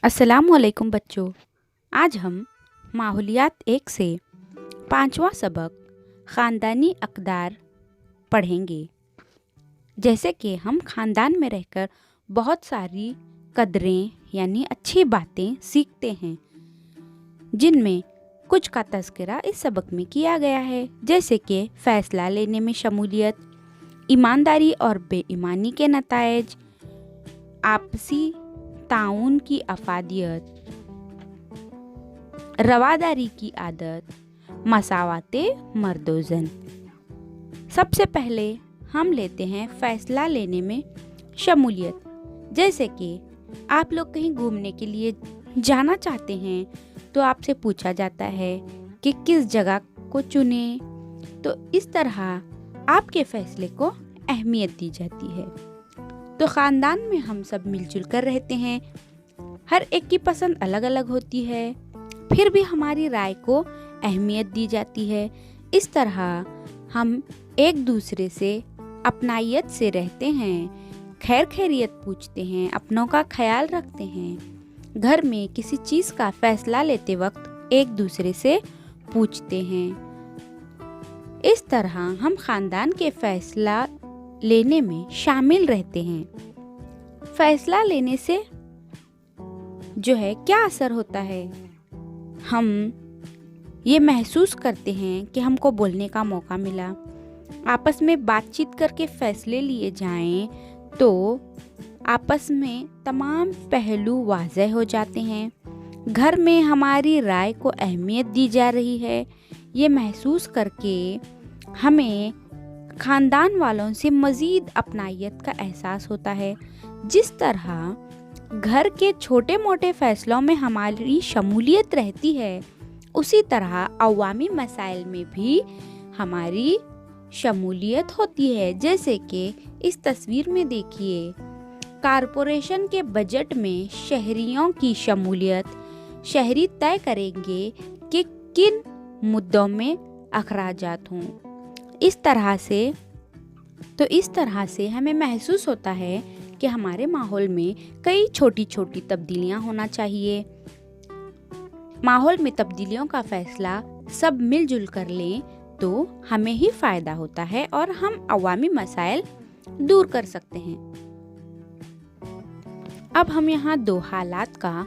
अस्सलामुअलैकुम बच्चों। आज हम माहौलियात 1 से 5वां सबक ख़ानदानी अक़दार पढ़ेंगे। जैसे कि हम ख़ानदान में रहकर बहुत सारी कदरें यानी अच्छी बातें सीखते हैं, जिनमें कुछ का तज़किरा इस सबक में किया गया है। जैसे कि फ़ैसला लेने में शमूलियत, ईमानदारी और बेईमानी के नताइज, आपसी ताउन की अफादियत, रवादारी की आदत, मसावाते मर्दोज़न। सबसे पहले हम लेते हैं फ़ैसला लेने में शमूलियत। जैसे कि आप लोग कहीं घूमने के लिए जाना चाहते हैं तो आपसे पूछा जाता है कि किस जगह को चुने, तो इस तरह आपके फ़ैसले को अहमियत दी जाती है। तो ख़ानदान में हम सब मिलजुल कर रहते हैं, हर एक की पसंद अलग अलग होती है, फिर भी हमारी राय को अहमियत दी जाती है। इस तरह हम एक दूसरे से अपनायत से रहते हैं, खैर खैरियत पूछते हैं, अपनों का ख्याल रखते हैं। घर में किसी चीज़ का फ़ैसला लेते वक्त एक दूसरे से पूछते हैं। इस तरह हम ख़ानदान के फ़ैसला लेने में शामिल रहते हैं। फ़ैसला लेने से जो है क्या असर होता है, हम ये महसूस करते हैं कि हमको बोलने का मौका मिला। आपस में बातचीत करके फ़ैसले लिए जाएं तो आपस में तमाम पहलू वाज़ेह हो जाते हैं। घर में हमारी राय को अहमियत दी जा रही है, ये महसूस करके हमें ख़ानदान वालों से मज़ीद अपनायत का एहसास होता है। जिस तरह घर के छोटे मोटे फ़ैसलों में हमारी शमूलियत रहती है, उसी तरह अवामी मसाइल में भी हमारी शमूलियत होती है। जैसे कि इस तस्वीर में देखिए, कॉरपोरेशन के बजट में शहरियों की शमूलियत, शहरी तय करेंगे कि किन मुद्दों में अखराजात हों। इस तरह से हमें महसूस होता है कि हमारे माहौल में कई छोटी छोटी तब्दीलियां होना चाहिए। माहौल में तब्दीलियों का फ़ैसला सब मिलजुल कर लें तो हमें ही फ़ायदा होता है और हम अवामी मसाइल दूर कर सकते हैं। अब हम यहाँ 2 हालात का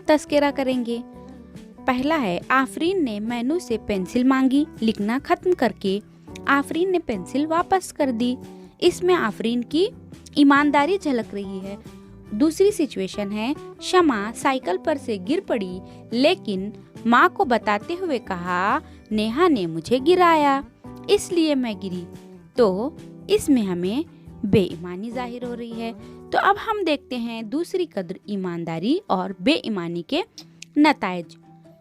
तज़किरा करेंगे। पहला है, आफरीन ने मैनू से पेंसिल मांगी, लिखना ख़त्म करके आफरीन ने पेंसिल वापस कर दी। इसमें आफरीन की ईमानदारी झलक रही है। दूसरी सिचुएशन है, शमा साइकिल पर से गिर पड़ी लेकिन माँ को बताते हुए कहा, नेहा ने मुझे गिराया इसलिए मैं गिरी। तो इसमें हमें बेईमानी जाहिर हो रही है। तो अब हम देखते हैं दूसरी कदर, ईमानदारी और बेईमानी के नताइज।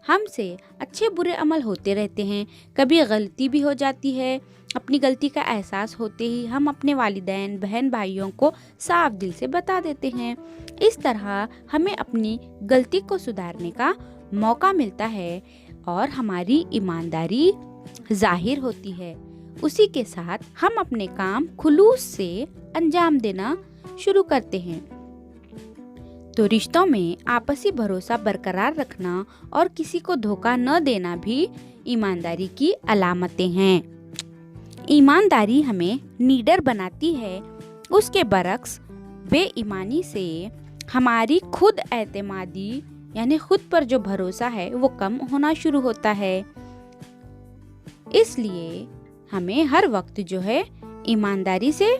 हमसे अच्छे बुरे अमल होते रहते हैं, कभी गलती भी हो जाती है। अपनी गलती का एहसास होते ही हम अपने वालिदैन, बहन भाइयों को साफ दिल से बता देते हैं। इस तरह हमें अपनी गलती को सुधारने का मौका मिलता है और हमारी ईमानदारी जाहिर होती है। उसी के साथ हम अपने काम खुलूस से अंजाम देना शुरू करते हैं। तो रिश्तों में आपसी भरोसा बरकरार रखना और किसी को धोखा न देना भी ईमानदारी की अलामतें हैं। ईमानदारी हमें नीडर बनाती है, उसके बरक्स बेईमानी से हमारी खुद एतमादी यानी खुद पर जो भरोसा है वो कम होना शुरू होता है। इसलिए हमें हर वक्त जो है ईमानदारी से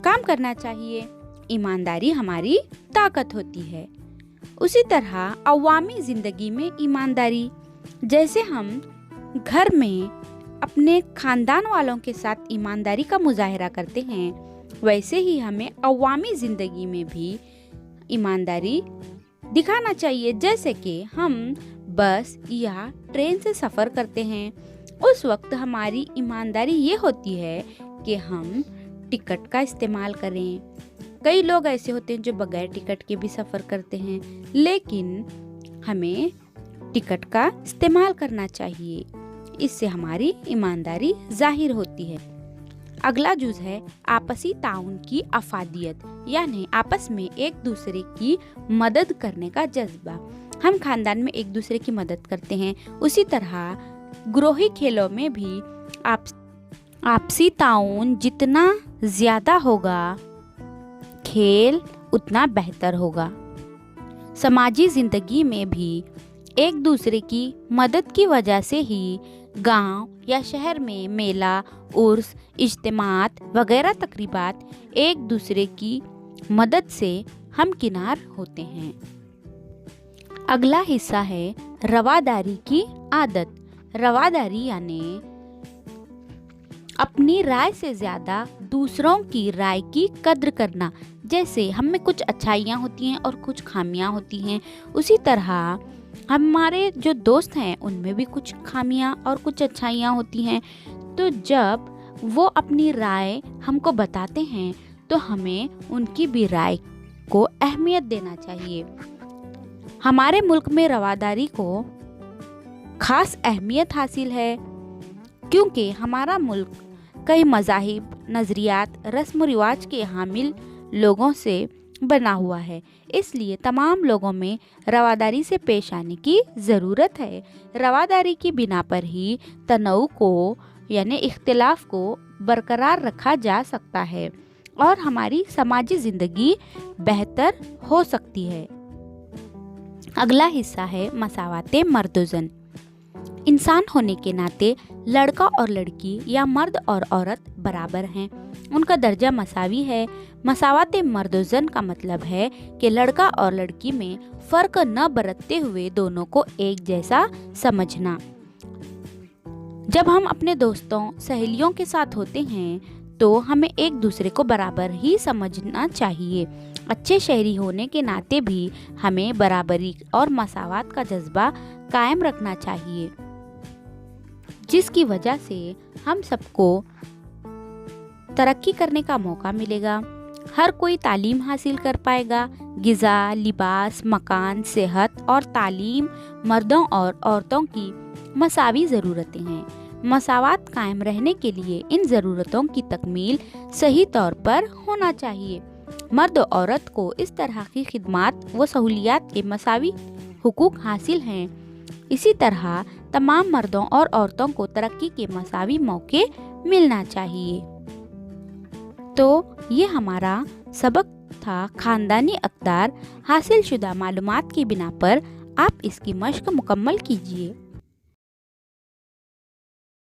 काम करना चाहिए। ईमानदारी हमारी ताकत होती है। उसी तरह अवामी ज़िंदगी में ईमानदारी, जैसे हम घर में अपने ख़ानदान वालों के साथ ईमानदारी का मुजाहरा करते हैं, वैसे ही हमें अवामी ज़िंदगी में भी ईमानदारी दिखाना चाहिए। जैसे कि हम बस या ट्रेन से सफ़र करते हैं, उस वक्त हमारी ईमानदारी ये होती है कि हम टिकट का इस्तेमाल करें। कई लोग ऐसे होते हैं जो बगैर टिकट के भी सफ़र करते हैं, लेकिन हमें टिकट का इस्तेमाल करना चाहिए। इससे हमारी ईमानदारी जाहिर होती है। अगला जुज है आपसी ताउन की अफादियत, यानी आपस में एक दूसरे की मदद करने का जज्बा। हम खानदान में एक दूसरे की मदद करते हैं, उसी तरह ग्रोही खेलों में भी आपसी ताउन जितना ज़्यादा होगा, खेल उतना बेहतर होगा। समाजी ज़िंदगी में भी एक दूसरे की मदद की वजह से ही गांव या शहर में मेला, उर्स, इज्तिमात वगैरह तकरीबात एक दूसरे की मदद से हमकिनार होते हैं। अगला हिस्सा है रवादारी की आदत। रवादारी यानी अपनी राय से ज़्यादा दूसरों की राय की कद्र करना। जैसे हम में कुछ अच्छाइयाँ होती हैं और कुछ खामियाँ होती हैं, उसी तरह हमारे जो दोस्त हैं उनमें भी कुछ खामियाँ और कुछ अच्छाइयाँ होती हैं। तो जब वो अपनी राय हमको बताते हैं तो हमें उनकी भी राय को अहमियत देना चाहिए। हमारे मुल्क में रवादारी को खास अहमियत हासिल है क्योंकि हमारा मुल्क कई मज़ाहिब, नज़रियात, रस्म व रिवाज के हामिल लोगों से बना हुआ है। इसलिए तमाम लोगों में रवादारी से पेश आने की ज़रूरत है। रवादारी की बिना पर ही तनऊ को यानी इख्तिलाफ को बरकरार रखा जा सकता है और हमारी समाजी ज़िंदगी बेहतर हो सकती है। अगला हिस्सा है मसावाते मर्दोज़न। इंसान होने के नाते लड़का और लड़की या मर्द और औरत बराबर हैं, उनका दर्जा मसावी है। मसावाते मर्दोज़न का मतलब है कि लड़का और लड़की में फ़र्क न बरतते हुए दोनों को एक जैसा समझना। जब हम अपने दोस्तों, सहेलियों के साथ होते हैं तो हमें एक दूसरे को बराबर ही समझना चाहिए। अच्छे शहरी होने के नाते भी हमें बराबरी और मसावत का जज्बा कायम रखना चाहिए, जिसकी वजह से हम सबको तरक्की करने का मौका मिलेगा। हर कोई तालीम हासिल कर पाएगा। ग़िज़ा, लिबास, मकान, सेहत और तालीम मर्दों और औरतों की मसावी ज़रूरतें हैं। मसावत कायम रहने के लिए इन ज़रूरतों की तकमील सही तौर पर होना चाहिए। मर्द और औरत को इस तरह की खिदमात व सहूलियात के मसावी हुकूक हासिल हैं। इसी तरह तमाम मर्दों और औरतों को तरक्की के मसावी मौके मिलना चाहिए। तो ये हमारा सबक था ख़ानदानी अक़दार। हासिल शुदा मालूमात की बिना पर आप इसकी मश्क मुकम्मल कीजिए।